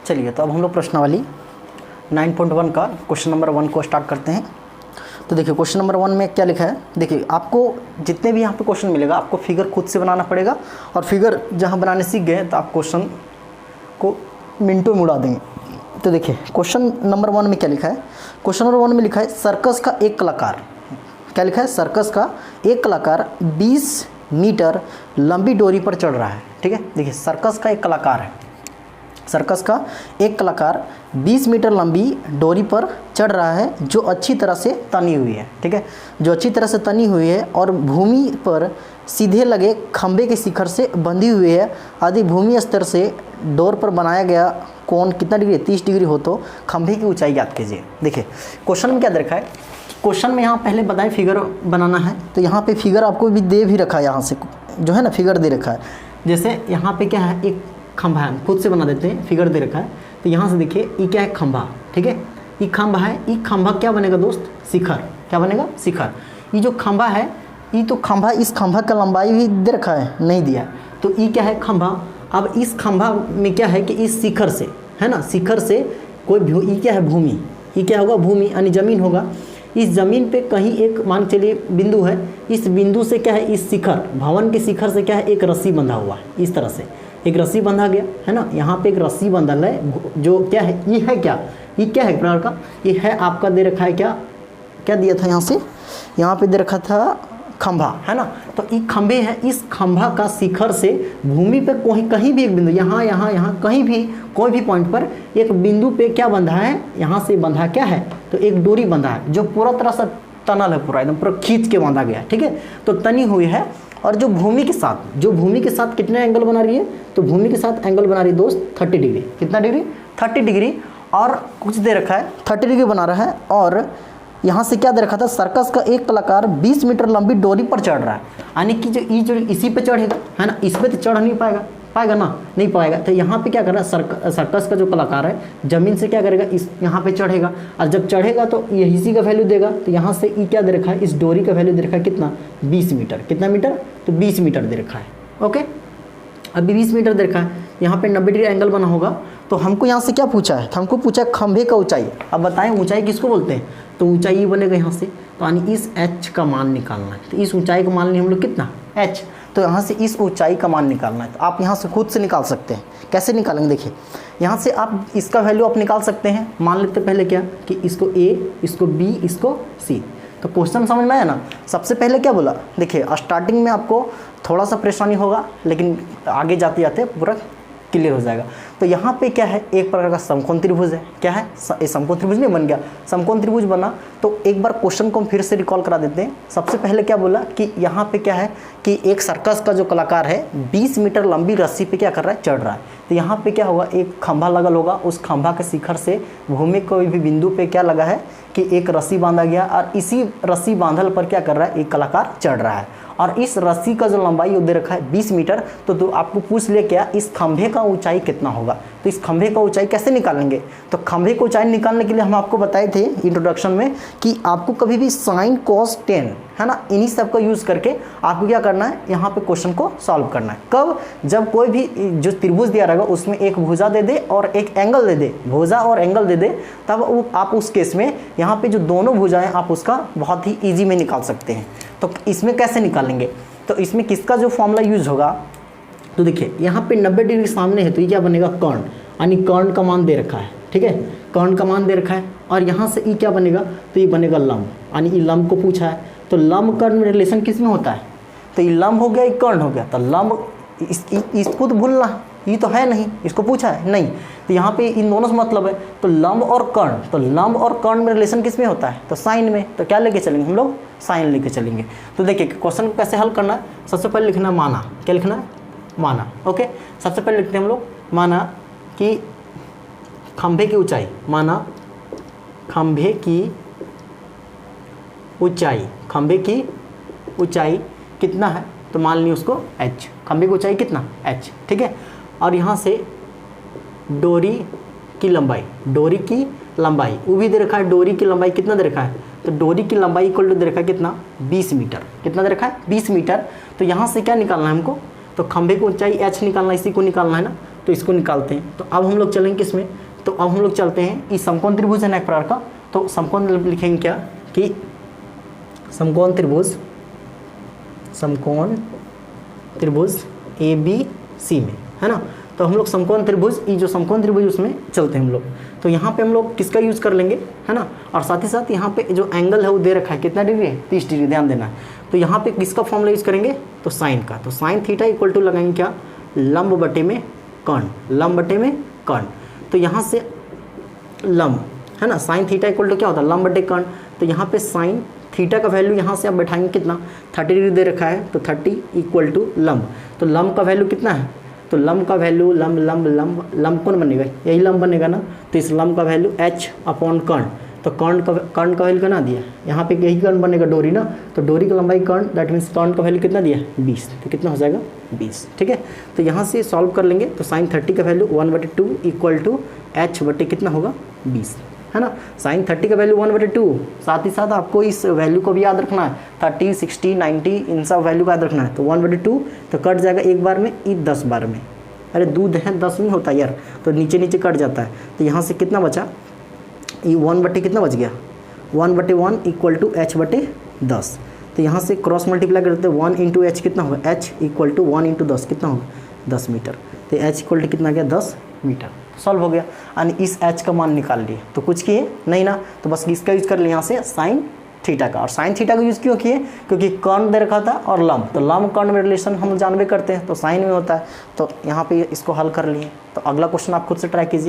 चलिए, तो अब हम लोग प्रश्नावली 9.1 का क्वेश्चन नंबर 1 को स्टार्ट करते हैं। तो देखिए क्वेश्चन नंबर 1 में क्या लिखा है। देखिए आपको जितने भी यहाँ पे क्वेश्चन मिलेगा आपको फिगर खुद से बनाना पड़ेगा, और फिगर जहाँ बनाने सीख गए तो आप क्वेश्चन को मिनटों में उड़ा देंगे। तो देखिए क्वेश्चन नंबर 1 में क्या लिखा है। क्वेश्चन नंबर 1 में लिखा है सर्कस का एक कलाकार, क्या लिखा है, सर्कस का एक कलाकार 20 मीटर लंबी डोरी पर चढ़ रहा है। ठीक है, देखिए सर्कस का एक कलाकार है, सर्कस का एक कलाकार 20 मीटर लंबी डोरी पर चढ़ रहा है जो अच्छी तरह से तनी हुई है। ठीक है, जो अच्छी तरह से तनी हुई है और भूमि पर सीधे लगे खंभे के शिखर से बंधी हुई है। यदि भूमि स्तर से डोर पर बनाया गया कोण कितना डिग्री, 30 डिग्री हो तो खंभे की ऊंचाई ज्ञात कीजिए। देखिए क्वेश्चन में क्या दे रखा है। क्वेश्चन में यहाँ पहले बताएं फिगर बनाना है, तो यहाँ पे फिगर आपको भी दे भी रखा है, यहाँ से जो है ना फिगर दे रखा है। जैसे यहाँ पे क्या है, एक खंभा है, खुद से बना देते हैं, फिगर दे रखा है। तो यहाँ से देखिए ये क्या है, खंभा। ठीक है, ये खंभा है, ये खंभा क्या बनेगा दोस्त, शिखर। क्या बनेगा, शिखर। ये जो खंभा है, ये तो खंभा, इस खंभा का लंबाई भी दे रखा है, नहीं दिया। तो ये क्या है, खंभा। अब इस खंभा में क्या है कि इस शिखर से, है ना, शिखर से कोई ये क्या है, भूमि। ये क्या होगा, भूमि यानी जमीन होगा। इस जमीन पे कहीं एक मान चलिए बिंदु है, इस बिंदु से क्या है, इस शिखर, भवन के शिखर से क्या है, एक रस्सी बंधा हुआ है। इस तरह से एक रस्सी बंधा गया है ना, यहाँ पे एक रस्सी बंधल है जो क्या है, ये है क्या, ये क्या है प्रकार का, ये है आपका दे रखा है क्या, क्या दिया था यहाँ से, यहाँ पे दे रखा था खंभा, है ना। तो ये खंभे है, इस खंभा का शिखर से भूमि पे कहीं भी एक बिंदु, यहाँ कहीं भी कोई भी पॉइंट पर एक बिंदु पे क्या बंधा है, यहाँ से बंधा क्या है, तो एक डोरी बंधा है जो पूरा तरह से टनल है, पूरा एकदम पूरा खींच के बांधा गया है। ठीक है, तो तनी हुई है, और जो भूमि के साथ कितने एंगल बना रही है, तो भूमि के साथ एंगल बना रही है दोस्त 30 डिग्री। कितना डिग्री, 30 डिग्री। और कुछ दे रखा है 30 डिग्री बना रहा है। और यहाँ से क्या दे रखा था, सर्कस का एक कलाकार 20 मीटर लंबी डोरी पर चढ़ रहा है, यानी कि जो इसी पे चढ़ेगा, है ना, इस पे तो चढ़ नहीं पाएगा ना, नहीं पाएगा। तो यहाँ पे क्या कर रहा है, सर्कस का जो कलाकार है जमीन से क्या करेगा, इस यहाँ पे चढ़ेगा, और जब चढ़ेगा तो ये इसी का वैल्यू देगा। तो यहाँ से ये क्या दे रखा है, इस डोरी का वैल्यू दे रखा है कितना, 20 मीटर। कितना मीटर, तो 20 मीटर दे रखा है। ओके, अभी 20 मीटर दे रखा है, यहाँ पे 90 डिग्री एंगल बना होगा। तो हमको यहाँ से क्या पूछा है, तो हमको पूछा है खंभे का ऊंचाई। अब बताएं ऊंचाई किसको बोलते हैं, तो ऊंचाई ये बनेगा यहाँ से, तो यानी इस h का मान निकालना है। तो इस ऊंचाई का मान लिया हम लोग कितना, h। तो यहाँ से इस ऊंचाई का मान निकालना है। तो आप यहाँ से खुद से निकाल सकते हैं। कैसे निकालेंगे, देखिए यहाँ से आप इसका वैल्यू आप निकाल सकते हैं। मान लेते पहले क्या कि इसको a, इसको b, इसको c। तो क्वेश्चन समझ में आया ना। सबसे पहले क्या बोला, देखिए स्टार्टिंग में आपको थोड़ा सा परेशानी होगा, लेकिन आगे जाते जाते पूरा क्लियर हो जाएगा। तो यहाँ पे क्या है, एक प्रकार का समकोण त्रिभुज है। क्या है, समकोण त्रिभुज नहीं बन गया, समकोण त्रिभुज बना। तो एक बार क्वेश्चन को हम फिर से रिकॉल करा देते हैं। सबसे पहले क्या बोला कि यहाँ पे क्या है कि एक सर्कस का जो कलाकार है 20 मीटर लंबी रस्सी पे क्या कर रहा है, चढ़ रहा है। तो यहाँ पे क्या होगा, एक खंभा लगल होगा, उस खंभा के शिखर से भूमि कोई भी बिंदु पे क्या लगा है कि एक रस्सी बांधा गया, और इसी रस्सी बांधल पर क्या कर रहा है, एक कलाकार चढ़ रहा है। और इस रस्सी का जो लंबाई दे रखा है 20 मीटर। तो आपको पूछ लिया क्या, इस खंभे का ऊंचाई कितना होगा। तो इस खंभे का ऊंचाई कैसे निकालेंगे, तो खंभे को ऊंचाई निकालने के लिए हम आपको बताए थे इंट्रोडक्शन में कि आपको कभी भी साइन कॉस टेन, है ना, इन्हीं सब का यूज़ करके आपको क्या करना है, यहाँ पे क्वेश्चन को सॉल्व करना है। कब, जब कोई भी जो त्रिभुज दिया रहेगा उसमें एक भुजा दे दे और एक एंगल दे दे, भुजा और एंगल दे दे, तब वो आप उस केस में यहाँ पे जो दोनों भुजाएं आप उसका बहुत ही ईजी में निकाल सकते हैं। तो इसमें कैसे निकालेंगे, तो इसमें किसका जो फॉर्मूला यूज होगा, तो देखिए यहाँ पे 90 डिग्री सामने है, तो ये क्या बनेगा, कर्ण, यानी कर्ण का मान दे रखा है। ठीक है, कर्ण का मान दे रखा है। और यहाँ से ये क्या बनेगा, तो ये बनेगा लंब, यानी ये लंब को पूछा है। तो लंब कर्ण में रिलेशन किस में होता है, तो ये लंब हो गया, ये कर्ण हो गया। तो लंब इसको तो भूलना, ये तो है नहीं, इसको पूछा है नहीं। तो यहाँ पे इन दोनों से मतलब है, तो लंब और कर्ण, तो लंब और कर्ण में रिलेशन किस में होता है, तो साइन में। तो क्या लेके चलेंगे हम लोग, साइन लेके चलेंगे। तो देखिए क्वेश्चन को कैसे हल करना है, सबसे पहले लिखना है माना। क्या लिखना है, माना। ओके, सबसे पहले लिखते हैं हम लोग, माना कि खंभे की ऊंचाई, माना खंभे की ऊंचाई, खंभे की ऊंचाई कितना है, तो मान ली उसको h, खंभे की ऊंचाई कितना, h। ठीक है, और यहाँ से डोरी की लंबाई, डोरी की लंबाई वो भी दे रखा है। डोरी की लंबाई कितना दे रखा है, तो डोरी की लंबाई इक्वल टू दे रखा है कितना, 20 मीटर। कितना दे रखा है, 20 मीटर। तो यहाँ से क्या निकालना है हमको, तो खंभे की ऊंचाई h निकालना, इसी को निकालना है ना। तो इसको निकालते हैं। तो अब हम लोग चलेंगे किसमें, तो अब हम लोग चलते हैं इस समकोण त्रिभुज है ना एक प्रकार का, तो समकोण लिखेंगे क्या कि समकोण त्रिभुज ए बी सी में, है ना। तो हम लोग समकोण त्रिभुज, ये जो समकोण त्रिभुज उसमें चलते हैं हम लोग। तो यहाँ पे हम लोग किसका यूज़ कर लेंगे, है ना, और साथ ही साथ यहाँ पे जो एंगल है वो दे रखा है कितना डिग्री है, 30 डिग्री, ध्यान देना है। तो यहाँ पे किसका फॉर्मूला यूज़ करेंगे, तो साइन का। तो साइन थीटा इक्वल टू लगाएंगे क्या, लंब बटे में कर्ण, लंब बटे में कर्ण। तो यहाँ से लंब, है ना, साइन थीटा इक्वल टू क्या होता है, लंब बटे कर्ण। तो यहाँ पे साइन थीटा का वैल्यू यहाँ से आप बैठाएंगे कितना, 30 डिग्री दे रखा है, तो 30 इक्वल टू लंब। तो लंब का वैल्यू कितना है, तो लंब का वैल्यू लंब कौन बनेगा, यही लंब बनेगा ना। तो इस लंब का वैल्यू h अपॉन कर्ण। तो कर्ण का वैल्यू कितना दिया, यहाँ पे यही कर्ण बनेगा डोरी ना, तो डोरी की लंबाई कर्ण, दैट मीन्स कर्ण का वैल्यू कितना दिया, 20। तो कितना हो जाएगा 20, ठीक है। तो यहाँ से सॉल्व कर लेंगे। तो साइन 30 का वैल्यू 1/2 इक्वल टू h बटे कितना होगा 20, है ना। साइन 30 का वैल्यू 1/2, साथ ही साथ आपको इस वैल्यू को भी याद रखना है, 30, 60, 90 इन सब वैल्यू को याद रखना है। तो 1/2 तो कट जाएगा एक बार में, 10 बार में, अरे दूध है 10 नहीं होता यार, तो नीचे नीचे कट जाता है। तो यहाँ से कितना बचा, ये 1/, कितना बच गया 1/1 इक्वल टू h/10। तो यहाँ से क्रॉस मल्टीप्लाई करते हैं, 1 इंटू एच कितना होगा, h इक्वल टू 1 इंटू 10 कितना होगा 10 मीटर। तो h इक्वल टू कितना गया 10 मीटर। सॉल्व हो गया, यानी इस h का मान निकाल लिए। तो कुछ किए नहीं ना, तो बस इसका यूज़ कर लिया यहाँ से साइन थीटा का। और साइन थीटा का यूज़ क्यों किए, क्योंकि कर्ण दे रखा था और लंब, तो लंब कर्ण में रिलेशन हम जानवे करते हैं, तो साइन में होता है। तो यहाँ पे इसको हल कर लिए। तो अगला क्वेश्चन आप खुद से ट्राई कीजिए।